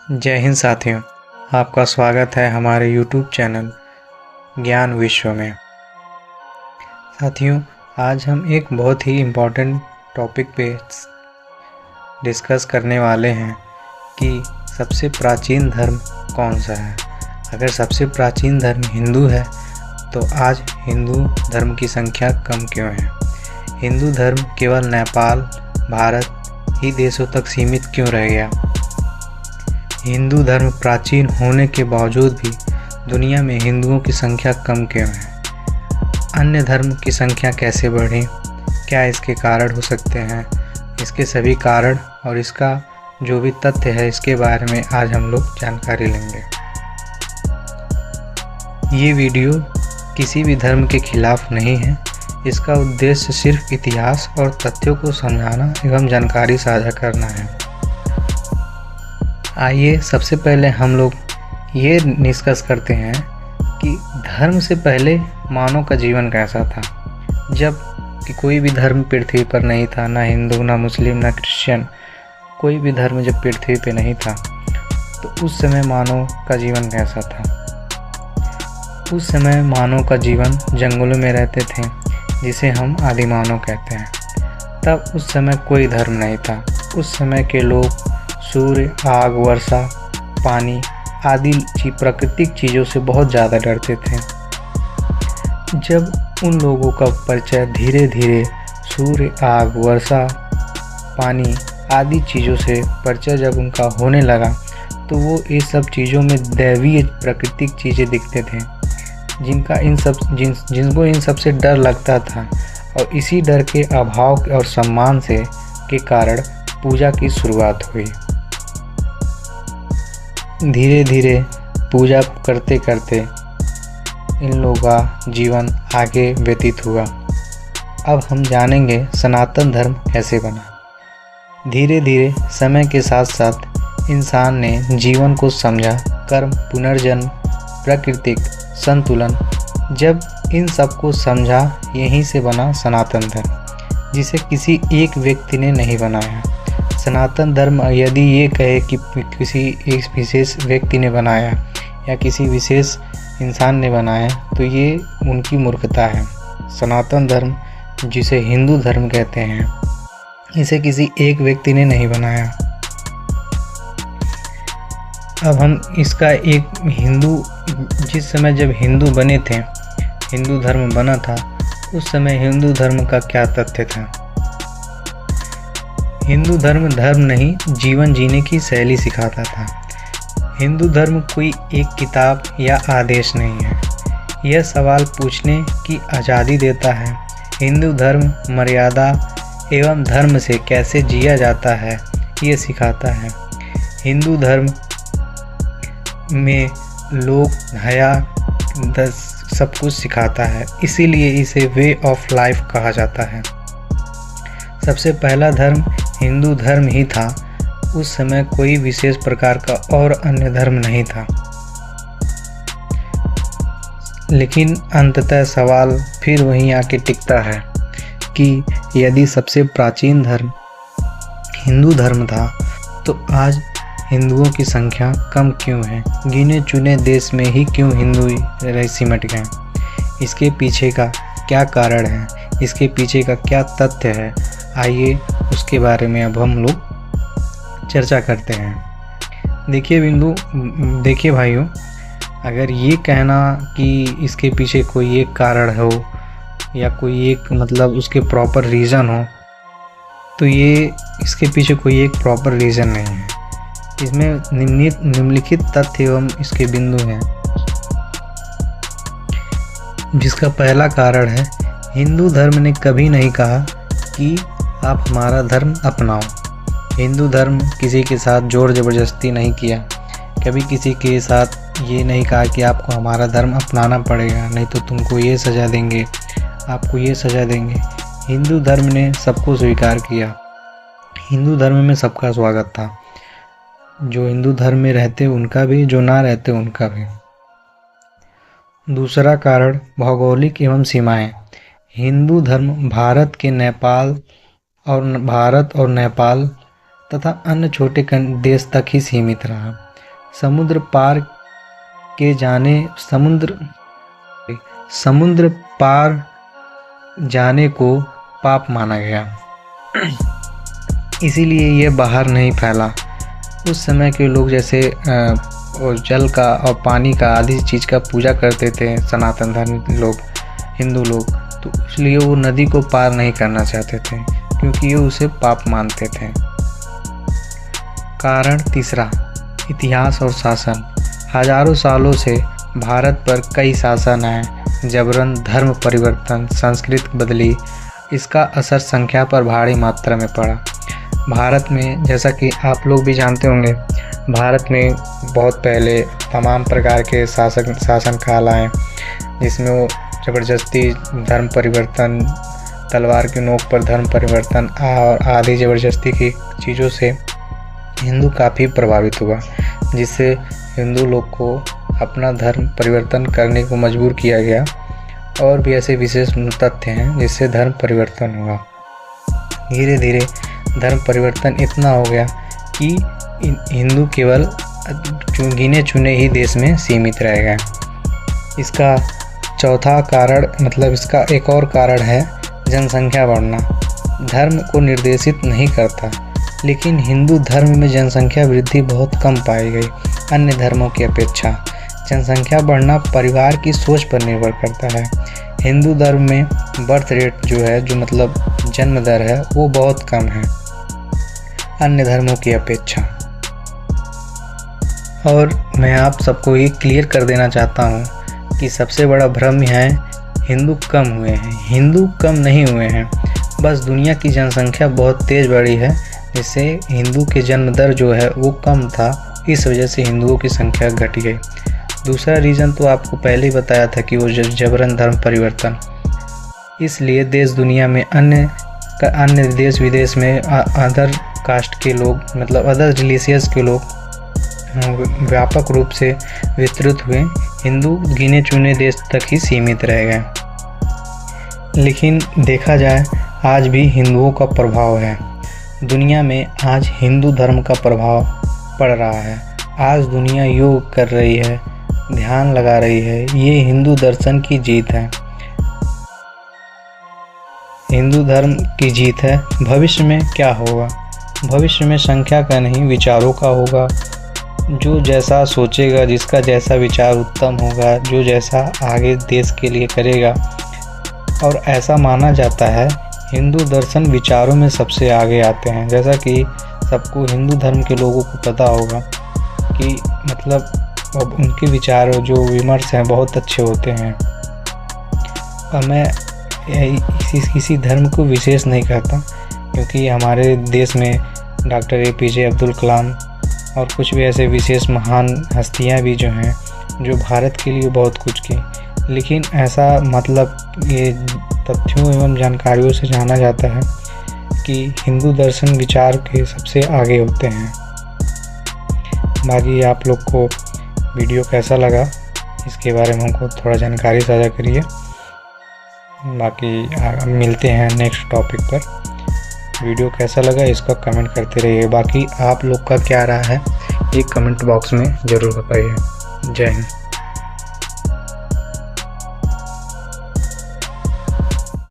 जय हिंद साथियों, आपका स्वागत है हमारे YouTube चैनल ज्ञान विश्व में। साथियों, आज हम एक बहुत ही इम्पोर्टेंट टॉपिक पे डिस्कस करने वाले हैं कि सबसे प्राचीन धर्म कौन सा है। अगर सबसे प्राचीन धर्म हिंदू है तो आज हिंदू धर्म की संख्या कम क्यों है। हिंदू धर्म केवल नेपाल, भारत ही देशों तक सीमित क्यों रह गया। हिंदू धर्म प्राचीन होने के बावजूद भी दुनिया में हिंदुओं की संख्या कम क्यों है। अन्य धर्म की संख्या कैसे बढ़ी, क्या इसके कारण हो सकते हैं। इसके सभी कारण और इसका जो भी तथ्य है इसके बारे में आज हम लोग जानकारी लेंगे। ये वीडियो किसी भी धर्म के खिलाफ नहीं है। इसका उद्देश्य सिर्फ इतिहास और तथ्यों को समझाना एवं जानकारी साझा करना है। आइए सबसे पहले हम लोग ये डिस्कस करते हैं कि धर्म से पहले मानव का जीवन कैसा था। जब कि कोई भी धर्म पृथ्वी पर नहीं था, ना हिंदू, ना मुस्लिम, ना क्रिश्चियन, कोई भी धर्म जब पृथ्वी पे नहीं था तो उस समय मानव का जीवन कैसा था। उस समय मानव का जीवन जंगलों में रहते थे, जिसे हम आदि मानव कहते हैं। तब उस समय कोई धर्म नहीं था। उस समय के लोग सूर्य, आग, वर्षा, पानी आदि प्राकृतिक चीज़ों से बहुत ज़्यादा डरते थे। जब उन लोगों का परिचय धीरे धीरे सूर्य, आग, वर्षा, पानी आदि चीज़ों से परिचय जब उनका होने लगा तो वो ये सब चीज़ों में दैवीय प्राकृतिक चीज़ें दिखते थे, जिनको इन सब से डर लगता था। और इसी डर के अभाव और सम्मान से के कारण पूजा की शुरुआत हुई। धीरे धीरे पूजा करते करते इन लोगों का जीवन आगे व्यतीत हुआ। अब हम जानेंगे सनातन धर्म कैसे बना। धीरे धीरे समय के साथ साथ इंसान ने जीवन को समझा। कर्म, पुनर्जन्म, प्राकृतिक संतुलन, जब इन सब को समझा, यहीं से बना सनातन धर्म, जिसे किसी एक व्यक्ति ने नहीं बनाया। सनातन धर्म यदि ये कहे कि किसी एक विशेष व्यक्ति ने बनाया या किसी विशेष इंसान ने बनाया तो ये उनकी मूर्खता है। सनातन धर्म, जिसे हिंदू धर्म कहते हैं, इसे किसी एक व्यक्ति ने नहीं बनाया। अब हम इसका एक जिस समय जब हिंदू बने थे, हिंदू धर्म बना था, उस समय हिंदू धर्म का क्या तथ्य था। हिंदू धर्म नहीं, जीवन जीने की शैली सिखाता था। हिंदू धर्म कोई एक किताब या आदेश नहीं है। यह सवाल पूछने की आज़ादी देता है। हिंदू धर्म मर्यादा एवं धर्म से कैसे जिया जाता है ये सिखाता है। हिंदू धर्म में लोग हया सब कुछ सिखाता है, इसीलिए इसे वे ऑफ लाइफ कहा जाता है। सबसे पहला धर्म हिंदू धर्म ही था। उस समय कोई विशेष प्रकार का और अन्य धर्म नहीं था। लेकिन अंततः सवाल फिर वहीं आके टिकता है कि यदि सबसे प्राचीन धर्म हिंदू धर्म था तो आज हिंदुओं की संख्या कम क्यों है। गिने चुने देश में ही क्यों हिंदू सिमट गए। इसके पीछे का क्या कारण है, इसके पीछे का क्या तथ्य है, आइए उसके बारे में अब हम लोग चर्चा करते हैं। देखिए भाइयों, अगर ये कहना कि इसके पीछे कोई एक कारण हो या कोई एक उसके प्रॉपर रीज़न हो, तो ये इसके पीछे कोई एक प्रॉपर रीज़न नहीं है। इसमें निम्नलिखित तथ्य एवं इसके बिंदु हैं, जिसका पहला कारण है हिंदू धर्म ने कभी नहीं कहा कि आप हमारा धर्म अपनाओ। हिंदू धर्म किसी के साथ जोर ज़बरदस्ती नहीं किया। कभी किसी के साथ ये नहीं कहा कि आपको हमारा धर्म अपनाना पड़ेगा, नहीं तो तुमको ये सज़ा देंगे, आपको ये सज़ा देंगे। हिंदू धर्म ने सबको स्वीकार किया। हिंदू धर्म में सबका स्वागत था, जो हिंदू धर्म में रहते उनका भी, जो ना रहते उनका भी। दूसरा कारण भौगोलिक एवं सीमाएं। हिंदू धर्म भारत और नेपाल तथा अन्य छोटे देश तक ही सीमित रहा। समुद्र पार जाने को पाप माना गया। इसीलिए ये बाहर नहीं फैला। उस समय के लोग जैसे और जल का और पानी का आदि चीज़ का पूजा करते थे सनातन धर्म लोग, हिंदू लोग, तो इसलिए वो नदी को पार नहीं करना चाहते थे क्योंकि ये उसे पाप मानते थे। कारण तीसरा, इतिहास और शासन। हजारों सालों से भारत पर कई शासन आए, जबरन धर्म परिवर्तन, संस्कृति बदली, इसका असर संख्या पर भारी मात्रा में पड़ा। भारत में, जैसा कि आप लोग भी जानते होंगे, भारत में बहुत पहले तमाम प्रकार के शासन काल आए जिसमें वो ज़बरदस्ती धर्म परिवर्तन, तलवार की नोक पर धर्म परिवर्तन और आदि ज़बरदस्ती की चीज़ों से हिंदू काफ़ी प्रभावित हुआ, जिससे हिंदू लोग को अपना धर्म परिवर्तन करने को मजबूर किया गया। और भी ऐसे विशेष तथ्य हैं जिससे धर्म परिवर्तन हुआ। धीरे धीरे धर्म परिवर्तन इतना हो गया कि हिंदू केवल गिने चुने ही देश में सीमित रह गए। इसका चौथा कारण, मतलब इसका एक और कारण है जनसंख्या बढ़ना। धर्म को निर्देशित नहीं करता, लेकिन हिंदू धर्म में जनसंख्या वृद्धि बहुत कम पाई गई अन्य धर्मों की अपेक्षा। जनसंख्या बढ़ना परिवार की सोच पर निर्भर करता है। हिंदू धर्म में बर्थ रेट जो है, जो मतलब जन्म दर है, वो बहुत कम है अन्य धर्मों की अपेक्षा। और मैं आप सबको ये क्लियर कर देना चाहता हूँ कि सबसे बड़ा भ्रम है हिंदू कम हुए हैं। हिंदू कम नहीं हुए हैं, बस दुनिया की जनसंख्या बहुत तेज़ बढ़ी है, जिससे हिंदू के जन्म दर जो है वो कम था, इस वजह से हिंदुओं की संख्या घट गई। दूसरा रीज़न तो आपको पहले ही बताया था कि वो जबरन धर्म परिवर्तन, इसलिए देश दुनिया में अन्य देश विदेश में अदर कास्ट के लोग, मतलब अदर रिलीजियस के लोग व्यापक रूप से विस्तृत हुए। हिंदू गिने चुने देश तक ही सीमित रह गए। लेकिन देखा जाए आज भी हिंदुओं का प्रभाव है दुनिया में। आज हिंदू धर्म का प्रभाव पड़ रहा है। आज दुनिया योग कर रही है, ध्यान लगा रही है। ये हिंदू दर्शन की जीत है, हिंदू धर्म की जीत है। भविष्य में क्या होगा? भविष्य में संख्या का नहीं, विचारों का होगा। जो जैसा सोचेगा, जिसका जैसा विचार उत्तम होगा, जो जैसा आगे देश के लिए करेगा। और ऐसा माना जाता है हिंदू दर्शन विचारों में सबसे आगे आते हैं। जैसा कि सबको हिंदू धर्म के लोगों को पता होगा कि मतलब अब उनके विचार जो विमर्श हैं बहुत अच्छे होते हैं। और मैं किसी धर्म को विशेष नहीं कहता, क्योंकि हमारे देश में डॉक्टर APJ अब्दुल कलाम और कुछ भी ऐसे विशेष महान हस्तियां भी जो हैं, जो भारत के लिए बहुत कुछ की। लेकिन ऐसा मतलब ये तथ्यों एवं जानकारियों से जाना जाता है कि हिंदू दर्शन विचार के सबसे आगे होते हैं। बाकी आप लोग को वीडियो कैसा लगा, इसके बारे में हमको थोड़ा जानकारी साझा करिए। बाकी मिलते हैं नेक्स्ट टॉपिक पर। वीडियो कैसा लगा इसका कमेंट करते रहिए। बाकी आप लोग का क्या राय है ये कमेंट बॉक्स में ज़रूर बताइए। जय हिंद।